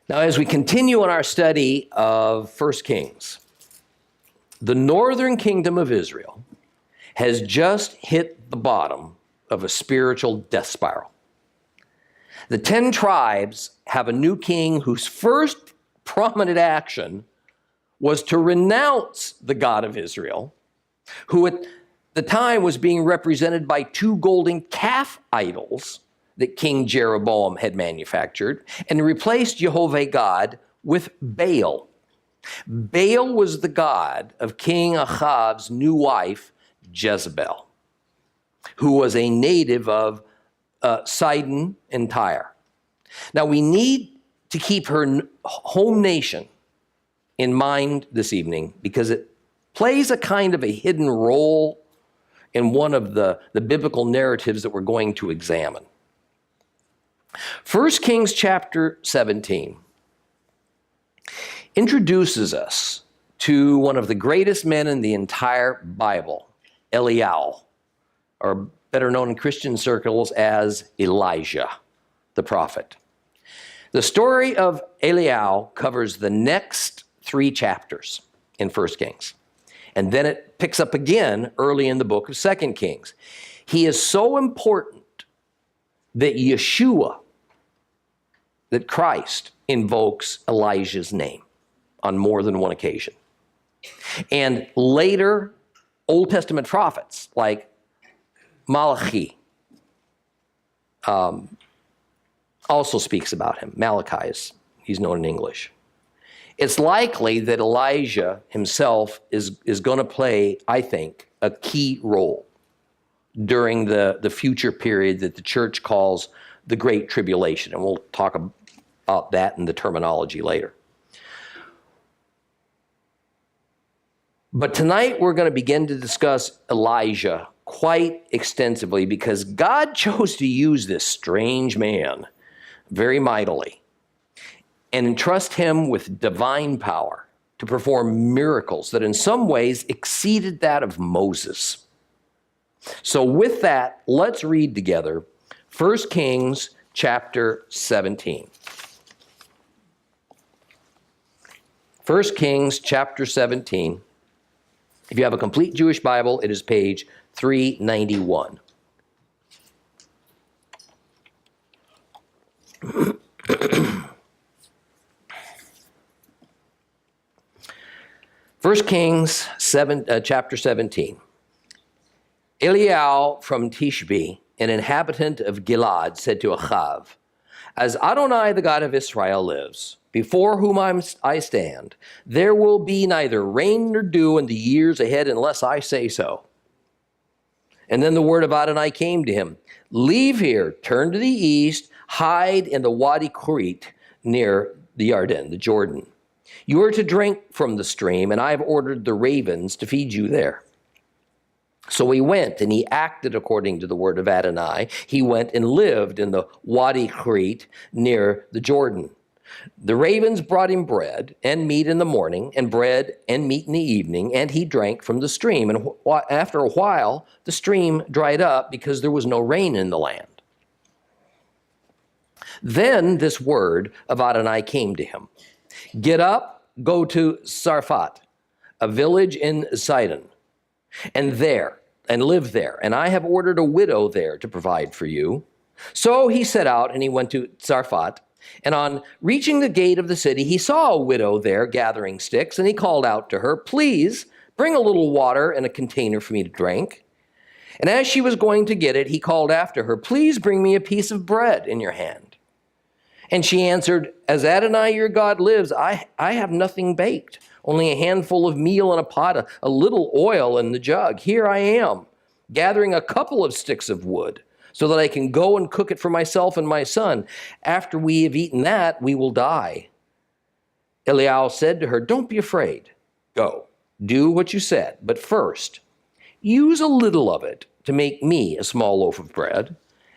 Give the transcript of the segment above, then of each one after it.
Now, as we continue in our study of 1 Kings, the northern kingdom of Israel has just hit the bottom of a spiritual death spiral. The 10 tribes have a new king whose first prominent action was to renounce the God of Israel, who at the time was being represented by 2 golden calf idols that King Jeroboam had manufactured, and replaced Jehovah God with Baal. Baal was the god of King Ahab's new wife, Jezebel, who was a native of Sidon and Tyre. Now, we need to keep her home nation in mind this evening because it plays a kind of a hidden role in one of the biblical narratives that we're going to examine. 1 Kings chapter 17 introduces us to one of the greatest men in the entire Bible, Eliyahu, or better known in Christian circles as Elijah, the prophet. The story of Eliyahu covers the next 3 chapters in 1 Kings. And then it picks up again early in the book of 2 Kings. He is so important that Yeshua, that Christ, invokes Elijah's name on more than one occasion. And later Old Testament prophets like Malachi also speaks about him. Malachi, he's known in English. It's likely that Elijah himself is going to play, I think, a key role during the future period that the church calls the Great Tribulation. And we'll talk about that in the terminology later. But tonight we're going to begin to discuss Elijah quite extensively because God chose to use this strange man very mightily and entrust him with divine power to perform miracles that in some ways exceeded that of Moses. So with that, let's read together 1 Kings chapter 17. 1 Kings chapter 17. If you have a complete Jewish Bible, it is page 391. First Kings chapter 17. Eliyahu from Tishbe, an inhabitant of Gilad, said to Achav, "As Adonai, the God of Israel, lives, before whom I stand, there will be neither rain nor dew in the years ahead unless I say so." And then the word of Adonai came to him, "Leave here, turn to the east, hide in the Wadi Crete near the Yarden, the Jordan. You are to drink from the stream, and I have ordered the ravens to feed you there." So he went, and he acted according to the word of Adonai. He went and lived in the Wadi Crete near the Jordan. The ravens brought him bread and meat in the morning, and bread and meat in the evening, and he drank from the stream. And after a while, the stream dried up because there was no rain in the land. Then this word of Adonai came to him. "Get up, go to Sarfat, a village in Sidon, and live there. And I have ordered a widow there to provide for you." So he set out and he went to Sarfat. And on reaching the gate of the city, he saw a widow there gathering sticks, and he called out to her, "Please bring a little water in a container for me to drink." And as she was going to get it, he called after her, "Please bring me a piece of bread in your hand." And she answered, "As Adonai your God lives, I have nothing baked, only a handful of meal in a pot, a little oil in the jug. Here I am, gathering a couple of sticks of wood, so that I can go and cook it for myself and my son. After we have eaten that, we will die." Eliyahu said to her, "Don't be afraid. Go, do what you said, but first, use a little of it to make me a small loaf of bread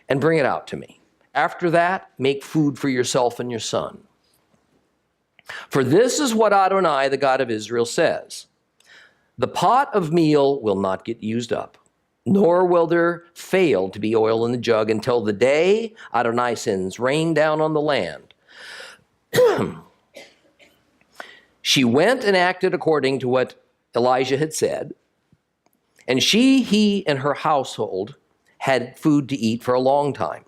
and bring it out to me. After that, make food for yourself and your son. For this is what Adonai, the God of Israel, says. The pot of meal will not get used up, nor will there fail to be oil in the jug until the day Adonai sends rain down on the land. She went and acted according to what Elijah had said, and he, and her household had food to eat for a long time.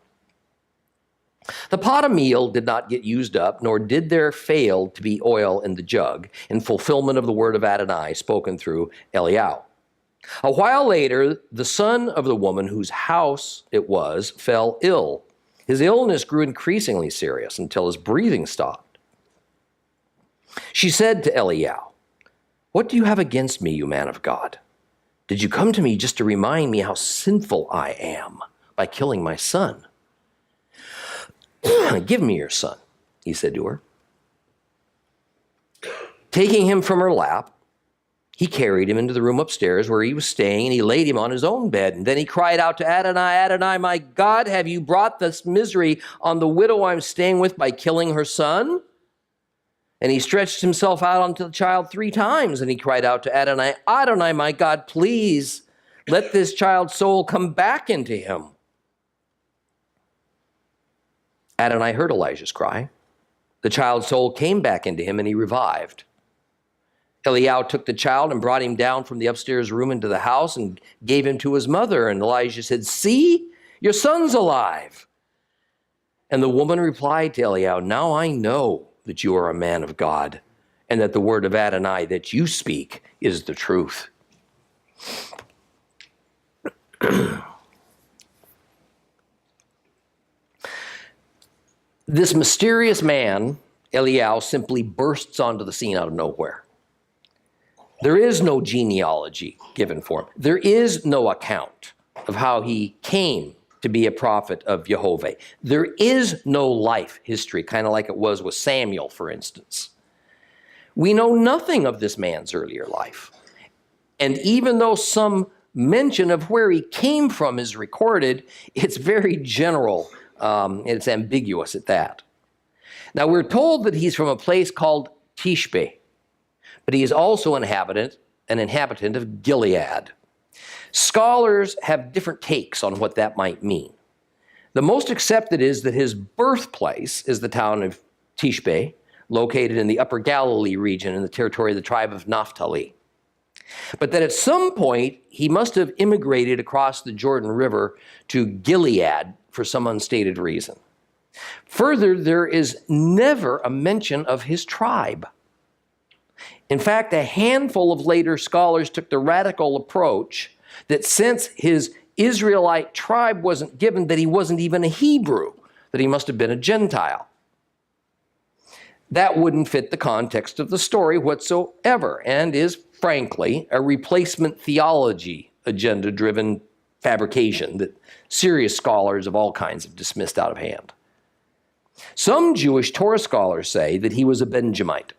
The pot of meal did not get used up, nor did there fail to be oil in the jug, in fulfillment of the word of Adonai spoken through Eliyahu. A while later, the son of the woman whose house it was fell ill. His illness grew increasingly serious until his breathing stopped. She said to Eliyahu, "What do you have against me, you man of God? Did you come to me just to remind me how sinful I am by killing my son?" "Give me your son," he said to her. Taking him from her lap, he carried him into the room upstairs where he was staying, and he laid him on his own bed. And then he cried out to Adonai, "Adonai, my God, have you brought this misery on the widow I'm staying with by killing her son?" And he stretched himself out onto the child 3 times, and he cried out to Adonai, "Adonai, my God, please let this child's soul come back into him." Adonai heard Elijah's cry. The child's soul came back into him, and he revived. Eliyahu took the child and brought him down from the upstairs room into the house and gave him to his mother. And Elijah said, "See, your son's alive." And the woman replied to Eliyahu, "Now I know that you are a man of God, and that the word of Adonai that you speak is the truth." This mysterious man, Eliyahu, simply bursts onto the scene out of nowhere. There is no genealogy given for him. There is no account of how he came to be a prophet of Jehovah. There is no life history, kind of like it was with Samuel, for instance. We know nothing of this man's earlier life. And even though some mention of where he came from is recorded, it's very general. It's ambiguous at that. Now, we're told that he's from a place called Tishbe, but he is also an inhabitant of Gilead. Scholars have different takes on what that might mean. The most accepted is that his birthplace is the town of Tishbe, located in the Upper Galilee region in the territory of the tribe of Naphtali. But that at some point, he must have immigrated across the Jordan River to Gilead for some unstated reason. Further, there is never a mention of his tribe. In fact, a handful of later scholars took the radical approach that since his Israelite tribe wasn't given, that he wasn't even a Hebrew, that he must have been a Gentile. That wouldn't fit the context of the story whatsoever, and is, frankly, a replacement theology agenda-driven fabrication that serious scholars of all kinds have dismissed out of hand. Some Jewish Torah scholars say that he was a Benjamite.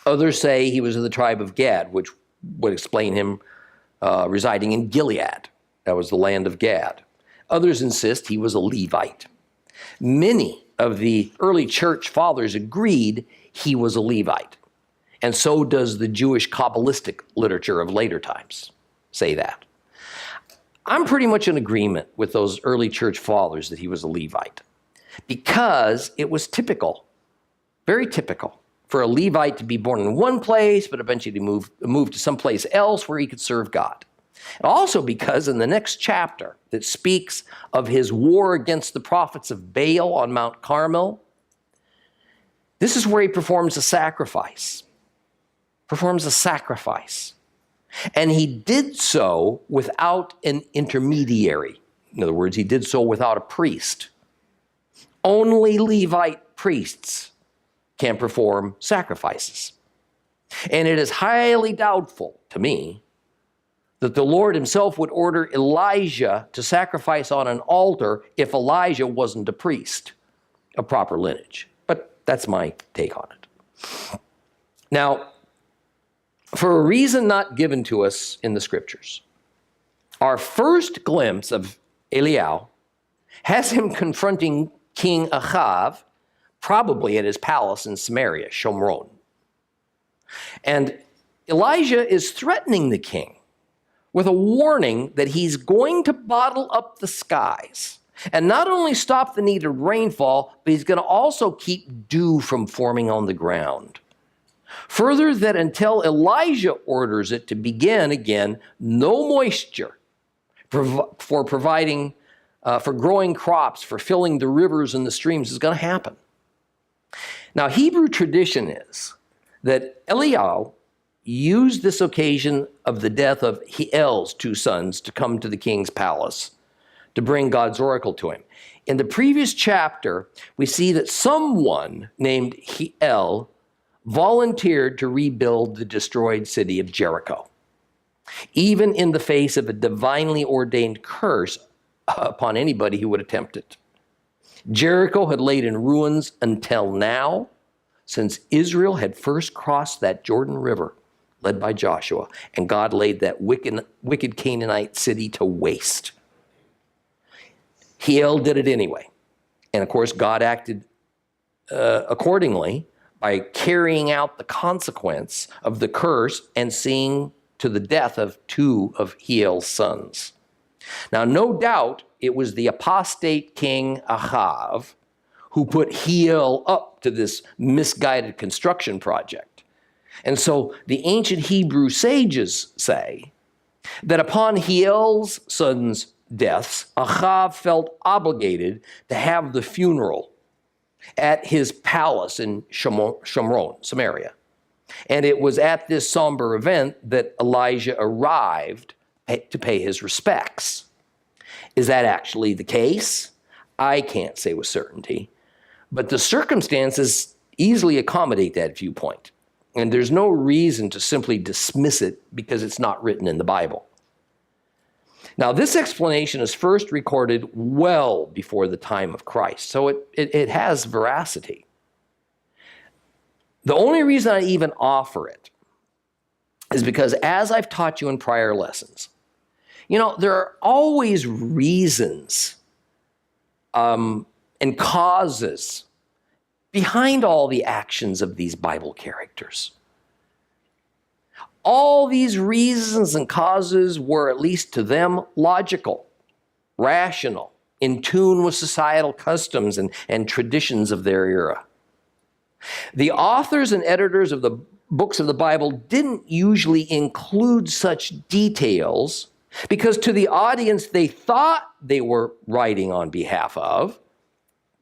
Others say he was of the tribe of Gad, which would explain him residing in Gilead. That was the land of Gad. Others insist he was a Levite. Many of the early church fathers agreed he was a Levite. And so does the Jewish Kabbalistic literature of later times say that. I'm pretty much in agreement with those early church fathers that he was a Levite, because it was typical, very typical, for a Levite to be born in one place, but eventually move to someplace else where he could serve God. And also because in the next chapter that speaks of his war against the prophets of Baal on Mount Carmel, this is where he performs a sacrifice. And he did so without an intermediary. In other words, he did so without a priest. Only Levite priests can perform sacrifices. And it is highly doubtful to me that the Lord himself would order Elijah to sacrifice on an altar if Elijah wasn't a priest of proper lineage. But that's my take on it. Now, for a reason not given to us in the scriptures, our first glimpse of Eliyahu has him confronting King Achav, probably at his palace in Samaria, Shomron. And Elijah is threatening the king with a warning that he's going to bottle up the skies And not only stop the needed rainfall, but he's going to also keep dew from forming on the ground. Further, that until Elijah orders it to begin again, no moisture for providing, for growing crops, for filling the rivers and the streams is going to happen. Now, Hebrew tradition is that Eliyahu used this occasion of the death of Hiel's two sons to come to the king's palace to bring God's oracle to him. In the previous chapter, we see that someone named Hiel volunteered to rebuild the destroyed city of Jericho, even in the face of a divinely ordained curse upon anybody who would attempt it. Jericho had laid in ruins until now, since Israel had first crossed that Jordan River, led by Joshua, and God laid that wicked Canaanite city to waste. Hiel did it anyway. And of course, God acted accordingly by carrying out the consequence of the curse and seeing to the death of two of Hiel's sons. Now, no doubt it was the apostate king Ahav who put Hiel up to this misguided construction project. And so the ancient Hebrew sages say that upon Hiel's sons' deaths, Ahav felt obligated to have the funeral at his palace in Samaria. And it was at this somber event that Elijah arrived to pay his respects. Is that actually the case? I can't say with certainty, but the circumstances easily accommodate that viewpoint. And there's no reason to simply dismiss it because it's not written in the Bible. Now, this explanation is first recorded well before the time of Christ, so it has veracity. The only reason I even offer it is because, as I've taught you in prior lessons, there are always reasons and causes behind all the actions of these Bible characters. All these reasons and causes were, at least to them, logical, rational, in tune with societal customs and traditions of their era. The authors and editors of the books of the Bible didn't usually include such details because to the audience they thought they were writing on behalf of,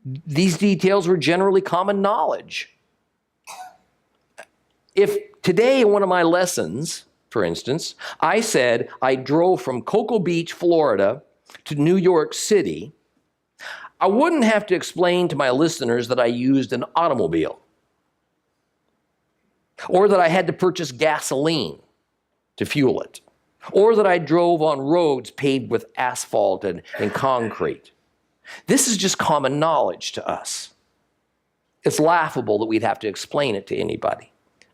these details were generally common knowledge. If today in one of my lessons, for instance, I said I drove from Cocoa Beach, Florida to New York City, I wouldn't have to explain to my listeners that I used an automobile or that I had to purchase gasoline to fuel it or that I drove on roads paved with asphalt and concrete. This is just common knowledge to us. It's laughable that we'd have to explain it to anybody.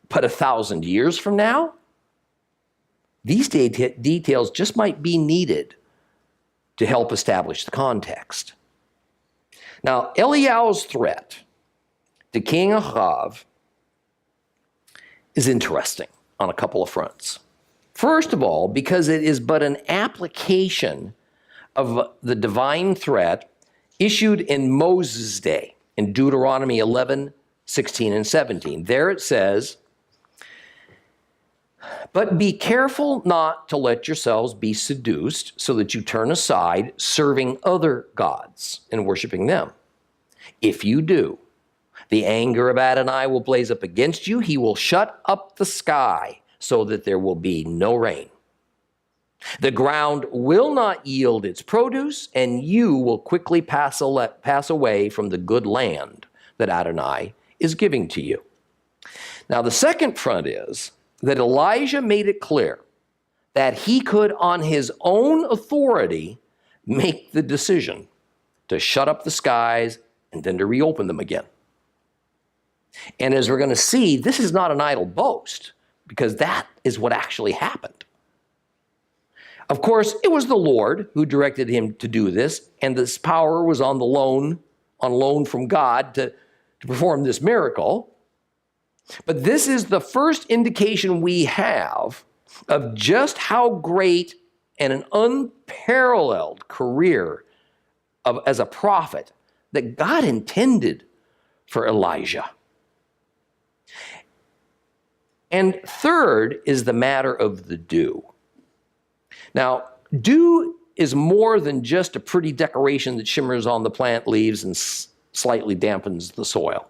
But 1,000 years from now, these details just might be needed to help establish the context. Now, Eliyahu's threat to King Ahav is interesting on a couple of fronts. First of all, because it is but an application of the divine threat issued in Moses' day in Deuteronomy 11, 16, and 17. There it says, "But be careful not to let yourselves be seduced so that you turn aside serving other gods and worshiping them. If you do, the anger of Adonai will blaze up against you. He will shut up the sky so that there will be no rain. The ground will not yield its produce, and you will quickly pass away from the good land that Adonai is giving to you." Now, the second front is that Elijah made it clear that he could, on his own authority, make the decision to shut up the skies and then to reopen them again. And as we're going to see, this is not an idle boast, because that is what actually happened. Of course, it was the Lord who directed him to do this, and this power was on loan from God to perform this miracle. But this is the first indication we have of just how great and an unparalleled career as a prophet that God intended for Elijah. And third is the matter of the dew. Now, dew is more than just a pretty decoration that shimmers on the plant leaves and slightly dampens the soil.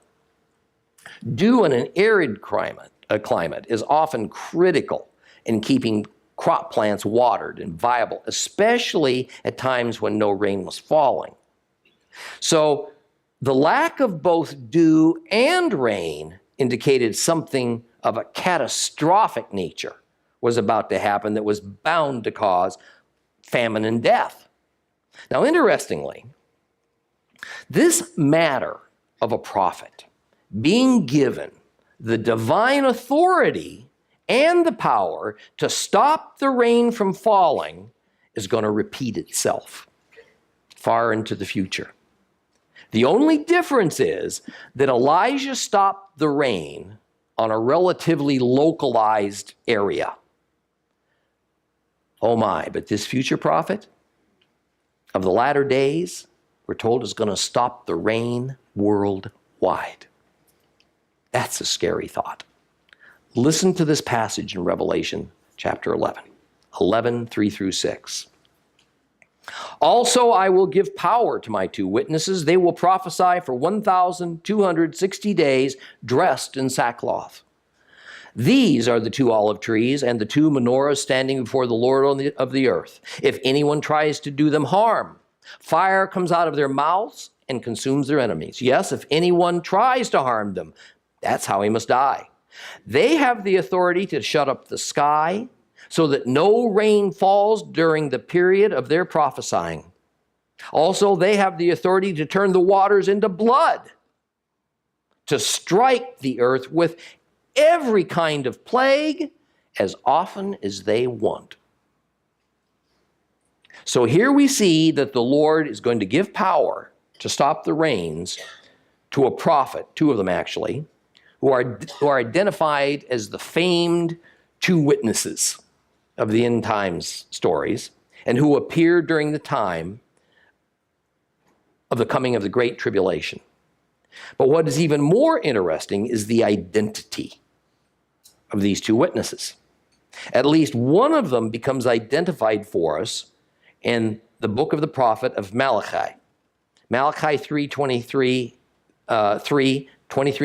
Dew in an arid climate is often critical in keeping crop plants watered and viable, especially at times when no rain was falling. So the lack of both dew and rain indicated something of a catastrophic nature was about to happen that was bound to cause famine and death. Now, interestingly, this matter of a prophet being given the divine authority and the power to stop the rain from falling is going to repeat itself far into the future. The only difference is that Elijah stopped the rain on a relatively localized area. Oh my, but this future prophet of the latter days, we're told, is going to stop the rain worldwide. That's a scary thought. Listen to this passage in Revelation chapter 11, 3 through 6. Also, I will give power to my two witnesses. They will prophesy for 1,260 days dressed in sackcloth. These are the two olive trees and the two menorahs standing before the Lord of the earth. If anyone tries to do them harm, fire comes out of their mouths and consumes their enemies. Yes, if anyone tries to harm them, that's how he must die. They have the authority to shut up the sky so that no rain falls during the period of their prophesying. Also, they have the authority to turn the waters into blood, to strike the earth with every kind of plague as often as they want. So here we see that the Lord is going to give power to stop the rains to a prophet, two of them actually, who are identified as the famed two witnesses of the end times stories, and who appeared during the time of the coming of the Great Tribulation. But what is even more interesting is the identity of these two witnesses. At least one of them becomes identified for us in the book of the prophet of Malachi. Malachi 3:23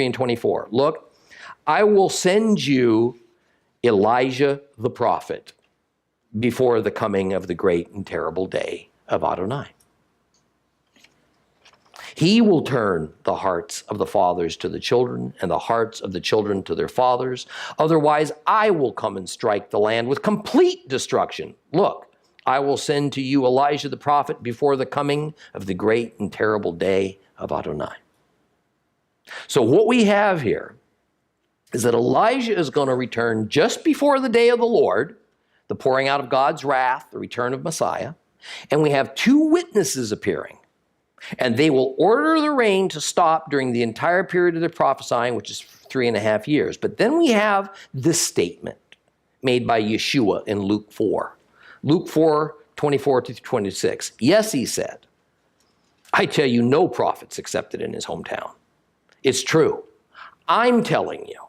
and 24. Look, I will send you Elijah the prophet before the coming of the great and terrible day of Adonai. He will turn the hearts of the fathers to the children and the hearts of the children to their fathers. Otherwise, I will come and strike the land with complete destruction. Look, I will send to you Elijah the prophet before the coming of the great and terrible day of Adonai. So what we have here is that Elijah is going to return just before the day of the Lord, the pouring out of God's wrath, the return of Messiah, and we have two witnesses appearing. And they will order the rain to stop during the entire period of their prophesying, which is 3.5 years. But then we have this statement made by Yeshua in Luke 4. Luke 4, 24 to 26. Yes, he said, I tell you, no prophet's accepted in his hometown. It's true. I'm telling you,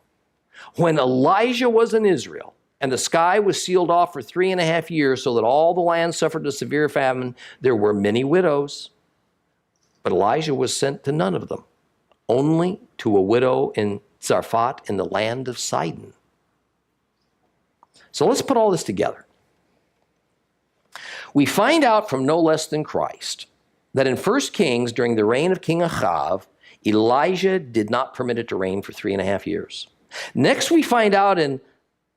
when Elijah was in Israel and the sky was sealed off for 3.5 years so that all the land suffered a severe famine, there were many widows. But Elijah was sent to none of them, only to a widow in Zarephath in the land of Sidon. So let's put all this together. We find out from no less than Christ that in 1 Kings, during the reign of King Achav, Elijah did not permit it to rain for 3.5 years. Next, we find out in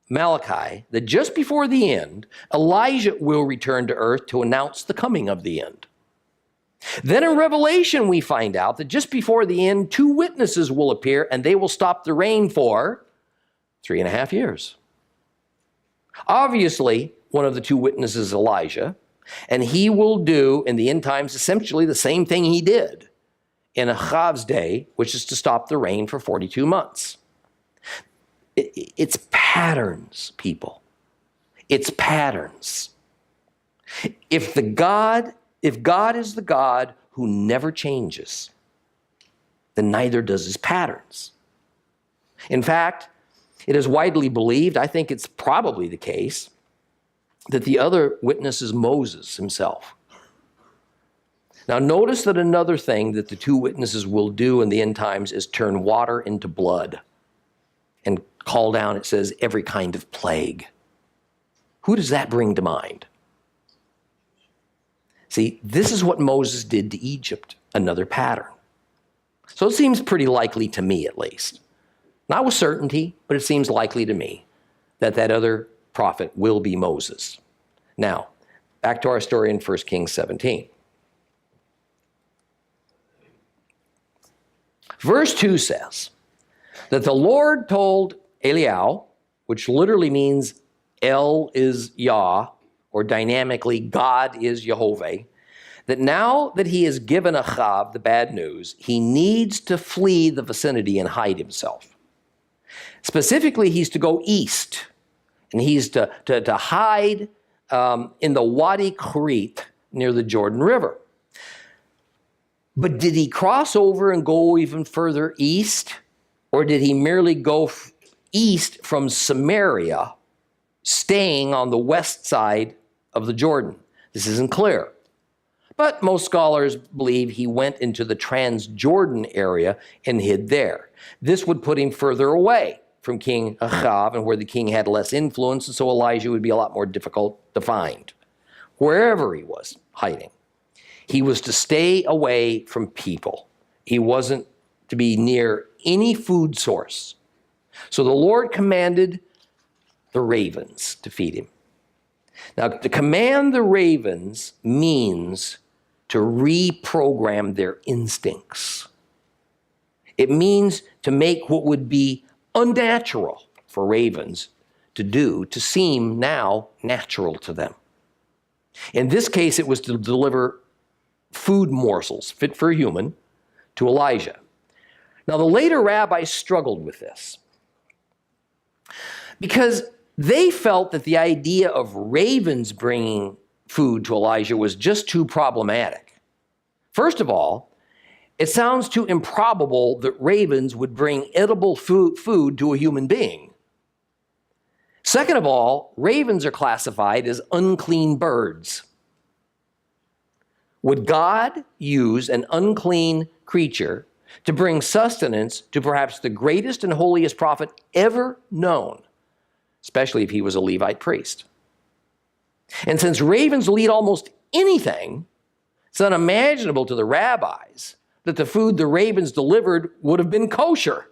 Malachi that just before the end, Elijah will return to earth to announce the coming of the end. Then in Revelation, we find out that just before the end, two witnesses will appear and they will stop the rain for 3.5 years. Obviously, one of the two witnesses is Elijah, and he will do in the end times essentially the same thing he did in Achav's day, which is to stop the rain for 42 months. It's patterns, people. It's patterns. If God is the God who never changes, then neither does his patterns. In fact, it is widely believed, I think it's probably the case, that the other witness is Moses himself. Now, notice that another thing that the two witnesses will do in the end times is turn water into blood and call down, it says, every kind of plague. Who does that bring to mind? See, this is what Moses did to Egypt, another pattern. So it seems pretty likely to me, at least. Not with certainty, but it seems likely to me that that other prophet will be Moses. Now, back to our story in 1 Kings 17. Verse 2 says that the Lord told Eliyahu, which literally means El is Yah, or dynamically God is Jehovah, that now that he has given Achav the bad news, he needs to flee the vicinity and hide himself. Specifically, he's to go east, and he's to hide in the Wadi Kharit near the Jordan River. But did he cross over and go even further east? Or did he merely go east from Samaria, staying on the west side of the Jordan? This isn't clear. But most scholars believe he went into the Transjordan area and hid there. This would put him further away from King Achav and where the king had less influence, and so Elijah would be a lot more difficult to find. Wherever he was hiding, he was to stay away from people. He wasn't to be near any food source. So the Lord commanded the ravens to feed him. Now, to command the ravens means to reprogram their instincts. It means to make what would be unnatural for ravens to do to seem now natural to them. In this case, it was to deliver food morsels fit for a human to Elijah. Now, the later rabbis struggled with this because they felt that the idea of ravens bringing food to Elijah was just too problematic. First of all, it sounds too improbable that ravens would bring edible food to a human being. Second of all, ravens are classified as unclean birds. Would God use an unclean creature to bring sustenance to perhaps the greatest and holiest prophet ever known, especially if he was a Levite priest? And since ravens will eat almost anything, it's unimaginable to the rabbis that the food the ravens delivered would have been kosher.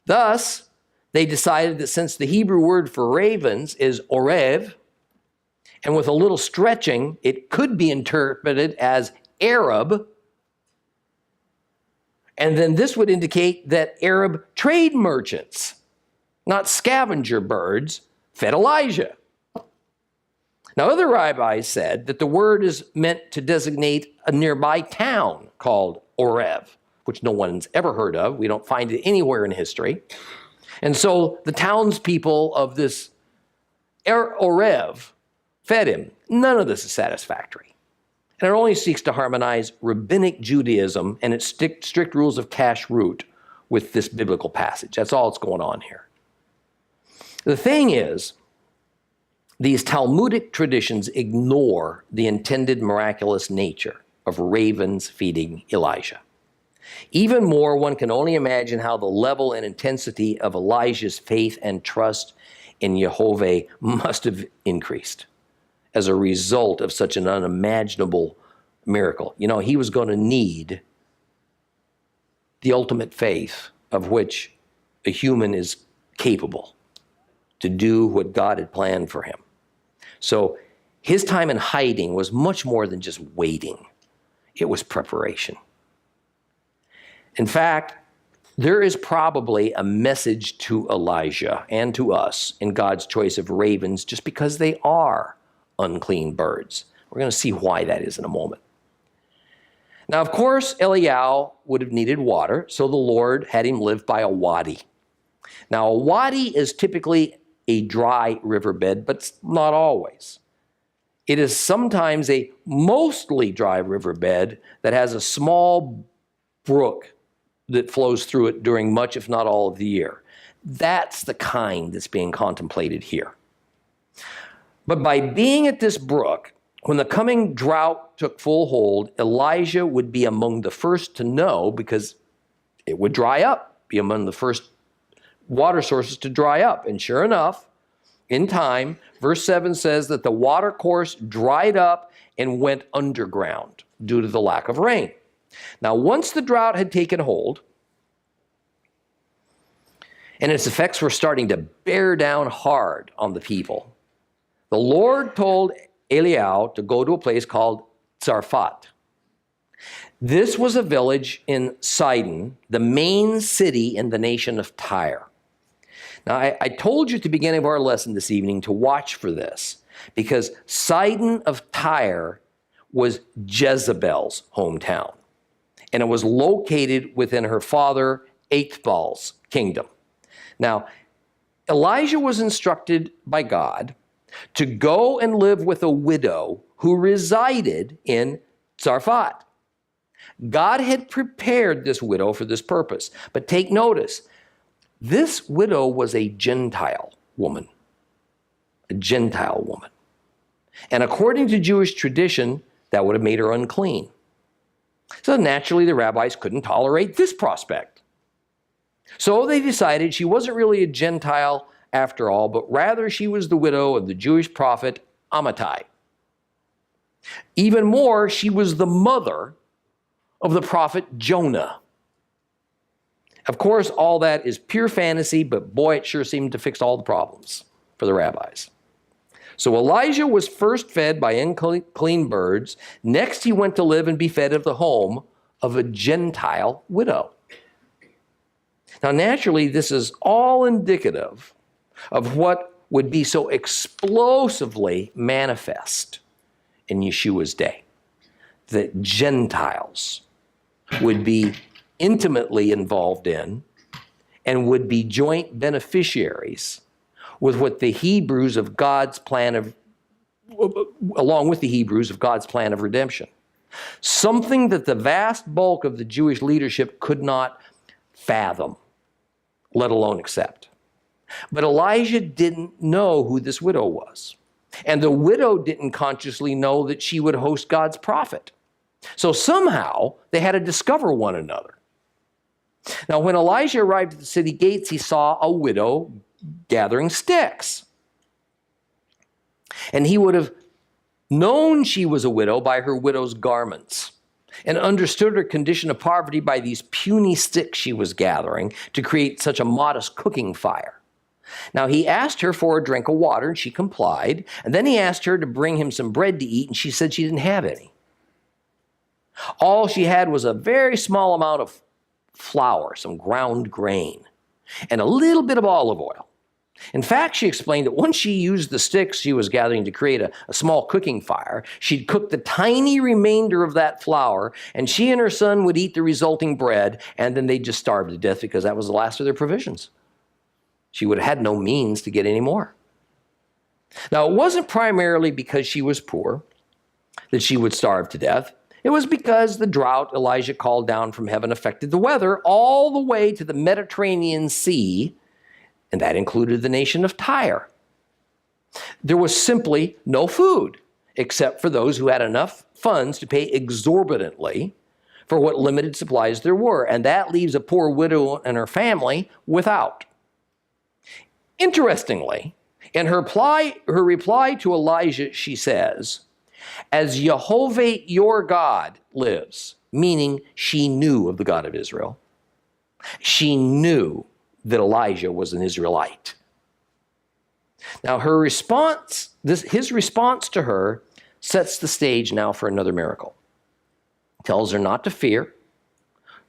Thus, they decided that since the Hebrew word for ravens is orev, and with a little stretching, it could be interpreted as Arab, and then this would indicate that Arab trade merchants, not scavenger birds, fed Elijah. Now, other rabbis said that the word is meant to designate a nearby town called Orev, which no one's ever heard of. We don't find it anywhere in history. And so the townspeople of this Orev fed him. None of this is satisfactory. And it only seeks to harmonize rabbinic Judaism and its strict rules of kashrut with this biblical passage. That's all that's going on here. The thing is, these Talmudic traditions ignore the intended miraculous nature of ravens feeding Elijah. Even more, one can only imagine how the level and intensity of Elijah's faith and trust in Jehovah must have increased as a result of such an unimaginable miracle. You know, he was going to need the ultimate faith of which a human is capable to do what God had planned for him. So his time in hiding was much more than just waiting. It was preparation. In fact, there is probably a message to Elijah and to us in God's choice of ravens just because they are unclean birds. We're going to see why that is in a moment. Now, of course, Eliyahu would have needed water, so the Lord had him live by a wadi. Now, a wadi is typically a dry riverbed, but not always. It is sometimes a mostly dry riverbed that has a small brook that flows through it during much, if not all, of the year. That's the kind that's being contemplated here. But by being at this brook, when the coming drought took full hold, Elijah would be among the first to know, because it would dry up, be among the first water sources to dry up. And sure enough, in time, verse 7 says that the water course dried up and went underground due to the lack of rain. Now, once the drought had taken hold, and its effects were starting to bear down hard on the people, the Lord told Eliyahu to go to a place called Zarephath. This was a village in Sidon, the main city in the nation of Tyre. Now, I told you at the beginning of our lesson this evening to watch for this, because Sidon of Tyre was Jezebel's hometown, and it was located within her father Ethbal's kingdom. Now, Elijah was instructed by God to go and live with a widow who resided in Zarephath. God had prepared this widow for this purpose. But take notice, this widow was a Gentile woman. A Gentile woman. And according to Jewish tradition, that would have made her unclean. So naturally, the rabbis couldn't tolerate this prospect. So they decided she wasn't really a Gentile after all, but rather she was the widow of the Jewish prophet Amittai. Even more, she was the mother of the prophet Jonah. Of course, all that is pure fantasy, but boy, it sure seemed to fix all the problems for the rabbis. So Elijah was first fed by unclean birds. Next, he went to live and be fed at the home of a Gentile widow. Now, naturally, this is all indicative of what would be so explosively manifest in Yeshua's day, that Gentiles would be intimately involved in and would be joint beneficiaries with what the Hebrews of God's plan of, along with the Hebrews of God's plan of redemption. Something that the vast bulk of the Jewish leadership could not fathom, let alone accept. But Elijah didn't know who this widow was. And the widow didn't consciously know that she would host God's prophet. So somehow they had to discover one another. Now, when Elijah arrived at the city gates, he saw a widow gathering sticks. And he would have known she was a widow by her widow's garments, and understood her condition of poverty by these puny sticks she was gathering to create such a modest cooking fire. Now, he asked her for a drink of water, and she complied. And then he asked her to bring him some bread to eat, and she said she didn't have any. All she had was a very small amount of flour, some ground grain, and a little bit of olive oil. In fact, she explained that once she used the sticks she was gathering to create a small cooking fire, she'd cook the tiny remainder of that flour, and she and her son would eat the resulting bread, and then they'd just starve to death because that was the last of their provisions. She would have had no means to get any more. Now, it wasn't primarily because she was poor that she would starve to death. It was because the drought Elijah called down from heaven affected the weather all the way to the Mediterranean Sea, and that included the nation of Tyre. There was simply no food, except for those who had enough funds to pay exorbitantly for what limited supplies there were, and that leaves a poor widow and her family without. Interestingly, in her reply to Elijah, she says, "As Jehovah your God lives," meaning she knew of the God of Israel. She knew that Elijah was an Israelite. Now, his response to her sets the stage now for another miracle. Tells her not to fear.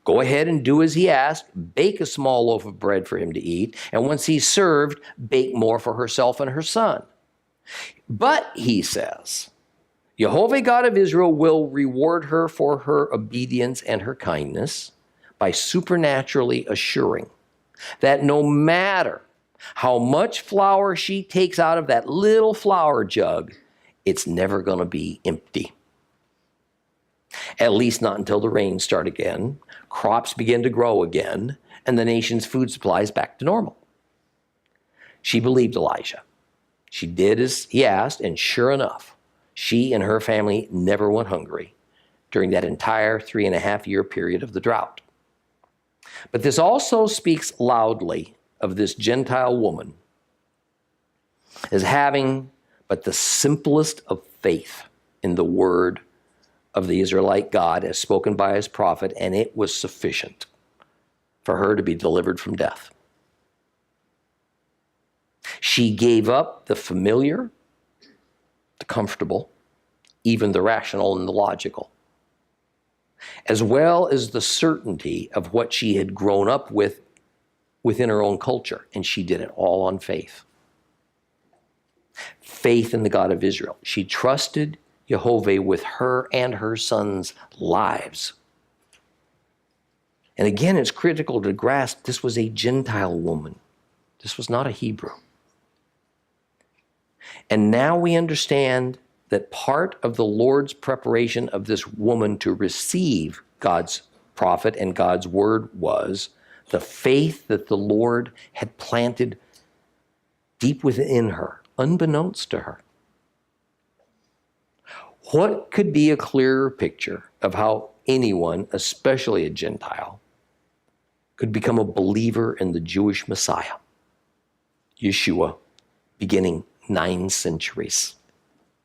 Go ahead and do as he asked. Bake a small loaf of bread for him to eat. And once he's served, bake more for herself and her son. But, he says, Jehovah God of Israel will reward her for her obedience and her kindness by supernaturally assuring that no matter how much flour she takes out of that little flour jug, it's never going to be empty. At least not until the rains start again, crops begin to grow again, and the nation's food supply is back to normal. She believed Elijah. She did as he asked, and sure enough, she and her family never went hungry during that entire 3.5-year period of the drought. But this also speaks loudly of this Gentile woman as having but the simplest of faith in the word of the Israelite God as spoken by his prophet, and it was sufficient for her to be delivered from death. She gave up the familiar, the comfortable, even the rational and the logical, as well as the certainty of what she had grown up with within her own culture, and she did it all on faith. Faith in the God of Israel. She trusted Jehovah with her and her sons' lives. And again, it's critical to grasp this was a Gentile woman. This was not a Hebrew. And now we understand that part of the Lord's preparation of this woman to receive God's prophet and God's word was the faith that the Lord had planted deep within her, unbeknownst to her. What could be a clearer picture of how anyone, especially a Gentile, could become a believer in the Jewish Messiah, Yeshua, beginning 9 centuries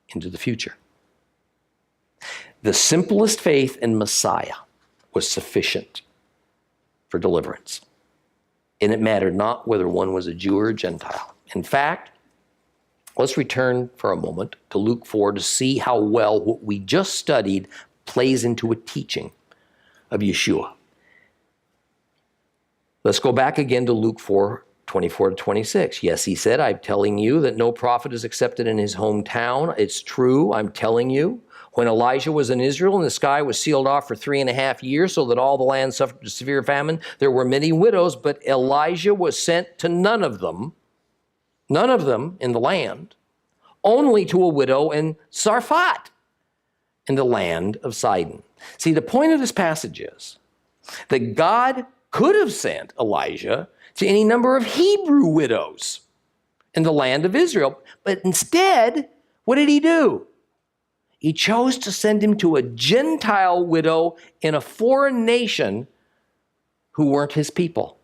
into the future? The simplest faith in Messiah was sufficient for deliverance. And it mattered not whether one was a Jew or a Gentile. In fact, let's return for a moment to Luke 4 to see how well what we just studied plays into a teaching of Yeshua. Let's go back again to Luke 4, 24 to 26. Yes, he said, I'm telling you that no prophet is accepted in his hometown. It's true, I'm telling you. When Elijah was in Israel and the sky was sealed off for 3.5 years so that all the land suffered a severe famine, there were many widows, but Elijah was sent to none of them in the land, only to a widow in Sarfat in the land of Sidon. See, the point of this passage is that God could have sent Elijah to any number of Hebrew widows in the land of Israel, but instead, what did he do? He chose to send him to a Gentile widow in a foreign nation who weren't his people.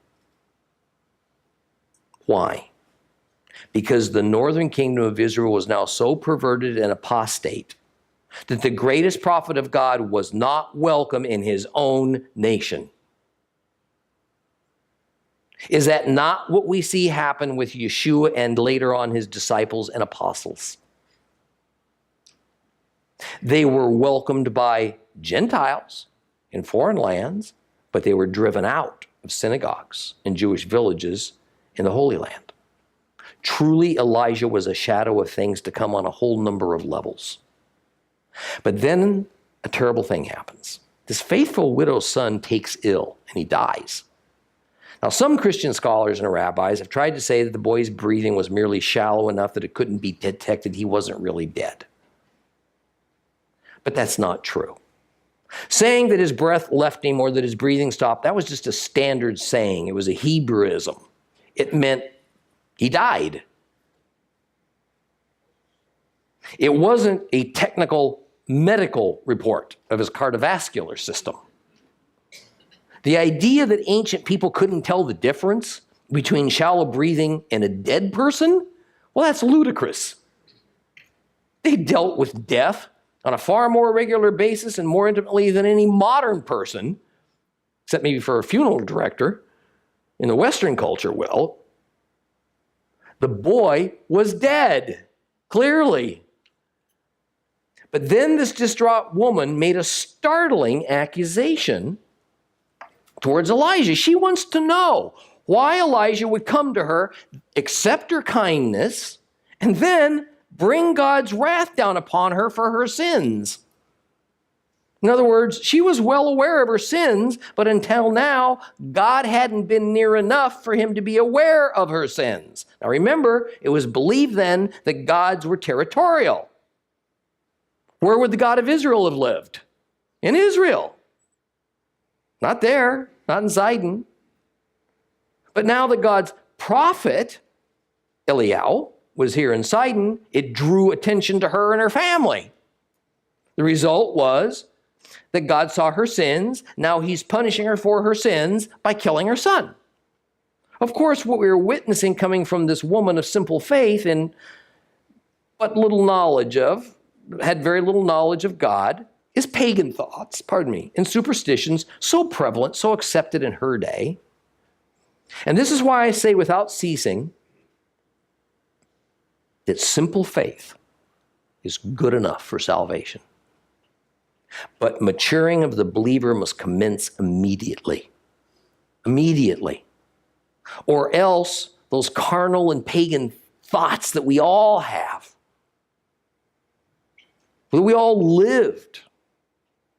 Why? Because the northern kingdom of Israel was now so perverted and apostate that the greatest prophet of God was not welcome in his own nation. Is that not what we see happen with Yeshua and later on his disciples and apostles? They were welcomed by Gentiles in foreign lands, but they were driven out of synagogues and Jewish villages in the Holy Land. Truly, Elijah was a shadow of things to come on a whole number of levels. But then a terrible thing happens. This faithful widow's son takes ill and he dies. Now, some Christian scholars and rabbis have tried to say that the boy's breathing was merely shallow enough that it couldn't be detected. He wasn't really dead. But that's not true. Saying that his breath left him or that his breathing stopped, that was just a standard saying. It was a Hebrewism. It meant he died. It wasn't a technical medical report of his cardiovascular system. The idea that ancient people couldn't tell the difference between shallow breathing and a dead person, well, that's ludicrous. They dealt with death on a far more regular basis and more intimately than any modern person, except maybe for a funeral director in the Western culture will. The boy was dead, clearly. But then this distraught woman made a startling accusation towards Elijah. She wants to know why Elijah would come to her, accept her kindness, and then bring God's wrath down upon her for her sins. In other words, she was well aware of her sins, but until now, God hadn't been near enough for him to be aware of her sins. Now remember, it was believed then that gods were territorial. Where would the God of Israel have lived? In Israel. Not there, not in Sidon. But now that God's prophet, Eliyahu, was here in Sidon, it drew attention to her and her family. The result was that God saw her sins. Now he's punishing her for her sins by killing her son. Of course, what we were witnessing coming from this woman of simple faith and but little knowledge of, had very little knowledge of God, is pagan thoughts, and superstitions so prevalent, so accepted in her day. And this is why I say without ceasing that simple faith is good enough for salvation. But maturing of the believer must commence immediately. Immediately. Or else those carnal and pagan thoughts that we all have, that we all lived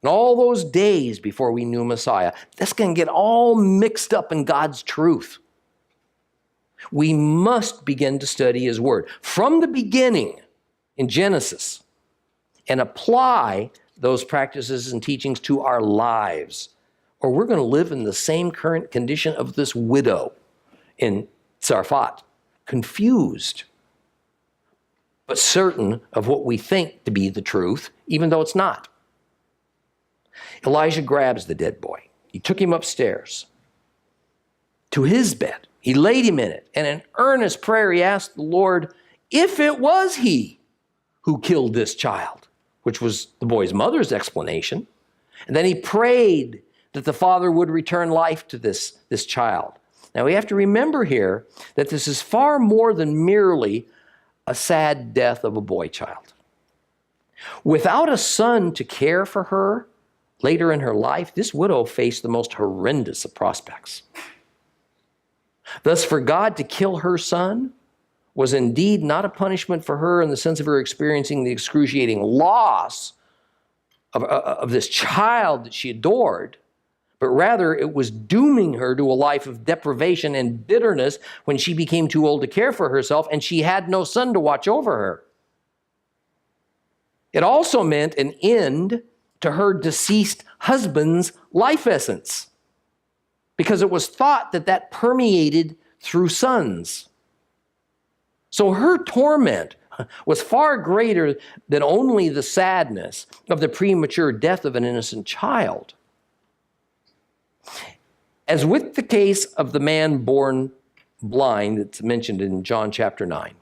in all those days before we knew Messiah, that's going to get all mixed up in God's truth. We must begin to study his word from the beginning in Genesis and apply those practices and teachings to our lives, or we're going to live in the same current condition of this widow in Zarephath, confused, but certain of what we think to be the truth, even though it's not. Elijah grabs the dead boy. He took him upstairs to his bed. He laid him in it, and in earnest prayer he asked the Lord if it was he who killed this child, which was the boy's mother's explanation. And then he prayed that the father would return life to this child. Now we have to remember here that this is far more than merely a sad death of a boy child. Without a son to care for her later in her life, this widow faced the most horrendous of prospects. Thus, for God to kill her son was indeed not a punishment for her in the sense of her experiencing the excruciating loss of this child that she adored, but rather it was dooming her to a life of deprivation and bitterness when she became too old to care for herself and she had no son to watch over her. It also meant an end to her deceased husband's life essence, because it was thought that permeated through sons. So her torment was far greater than only the sadness of the premature death of an innocent child. As with the case of the man born blind that's mentioned in John chapter 9,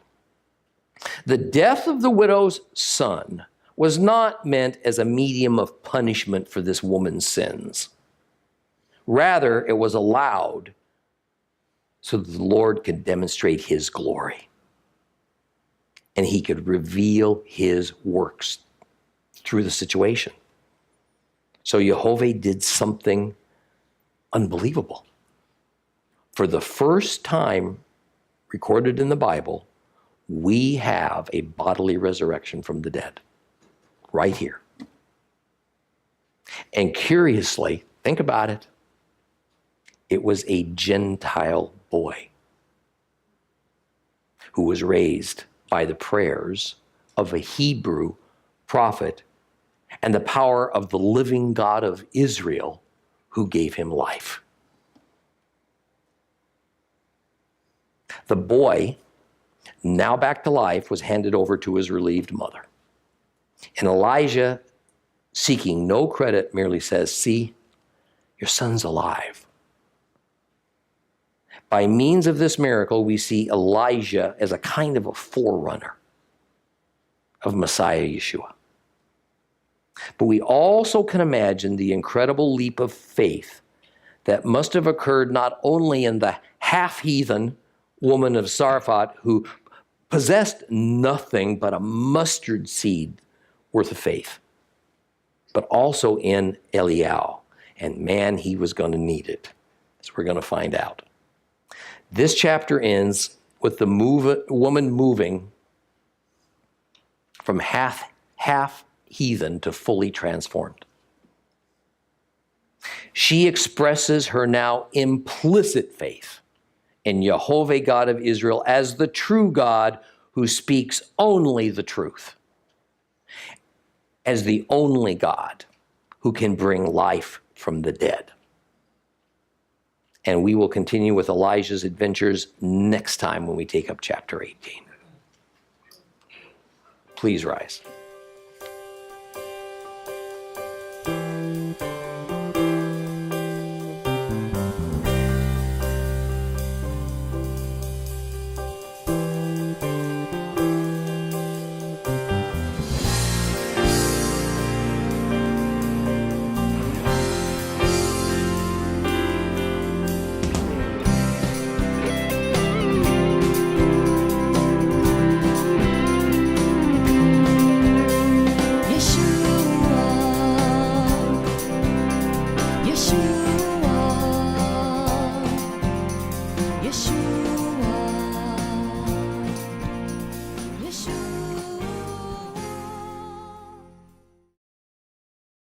the death of the widow's son was not meant as a medium of punishment for this woman's sins. Rather, it was allowed so that the Lord could demonstrate his glory and he could reveal his works through the situation. So Jehovah did something unbelievable. For the first time recorded in the Bible, we have a bodily resurrection from the dead right here. And curiously, think about it, it was a Gentile boy who was raised by the prayers of a Hebrew prophet and the power of the living God of Israel who gave him life. The boy, now back to life, was handed over to his relieved mother. And Elijah, seeking no credit, merely says, "See, your son's alive." By means of this miracle, we see Elijah as a kind of a forerunner of Messiah Yeshua. But we also can imagine the incredible leap of faith that must have occurred not only in the half-heathen woman of Zarephath who possessed nothing but a mustard seed worth of faith, but also in Eliyahu. And man, he was going to need it, as we're going to find out. This chapter ends with the woman moving from half heathen to fully transformed. She expresses her now implicit faith in Jehovah God of Israel as the true God who speaks only the truth. as the only God who can bring life from the dead. And we will continue with Elijah's adventures next time when we take up chapter 18. Please rise.